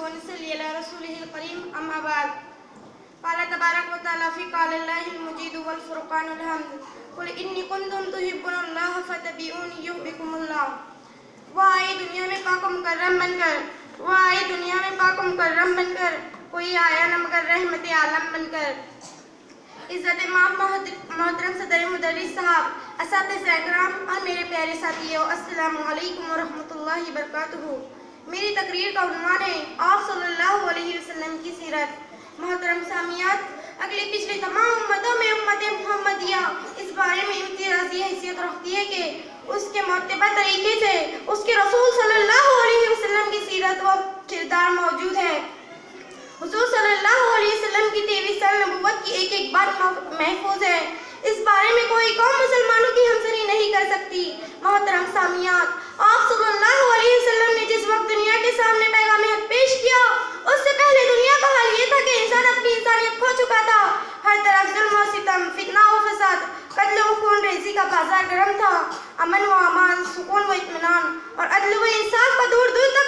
व नसल्ली अला रसूलिहिल करीम अम्मा बाद। क़ाल तबारक व तआला फ़ी क़ौलिल्लाहिल मजीद वल फ़ुरक़ानिल हमीद क़ुल इन्नी कुन्तुम तुहिब्बुनल्लाह फ़त्तबिऊनी युहब्बिकुमुल्लाह। वह आए दुनिया में पाक मुकर्रम बनकर, वह आए दुनिया में पाक मुकर्रम बनकर, कोई आया न मगर रहमत आलम बनकर। इज़्ज़त माफ़ मोहतरम सदर मुदर्रिस साहब, असातिज़ा इकराम और मेरे प्यारे साथियों, अस्सलामु अलैकुम व रहमतुल्लाहि व बरकातुहू। मेरी तकरीर का उन्वान है आप सल्लल्लाहु अलैहि वसल्लम की सीरत। मोहतरम सामियात, अगली पिछली तमाम उम्मतों में उम्मत मुहम्मदिया इस बारे में इम्तियाज़ी हैसियत रखती है कि उसके मुत्तबा तरीके से उसके रसूल सल्लल्लाहु अलैहि वसल्लम की सीरत व किरदार मौजूद है। हुज़ूर सल्लल्लाहु अलैहि वसल्लम की 23 साल नबुव्वत की एक एक बात महफूज है। इस बारे में कोई कौम मुसलमानों की हमसरी नहीं कर सकती। मोहतरम सामियात, आप सल्लल्लाहु अलैहि वसल्लम ने जिस वक्त दुनिया के सामने पैगाम हक पेश किया, उससे पहले दुनिया का हाल ये था कि इंसान अपनी इंसानियत खो चुका था। हर तरफ जुल्म और सितम, फितना व फसाद, कत्ल व खून रेज़ी का बाजार गर्म था। अमन व अमान, सुकून व इत्मीनान और अदल व इंसाफ का दूर दूर तक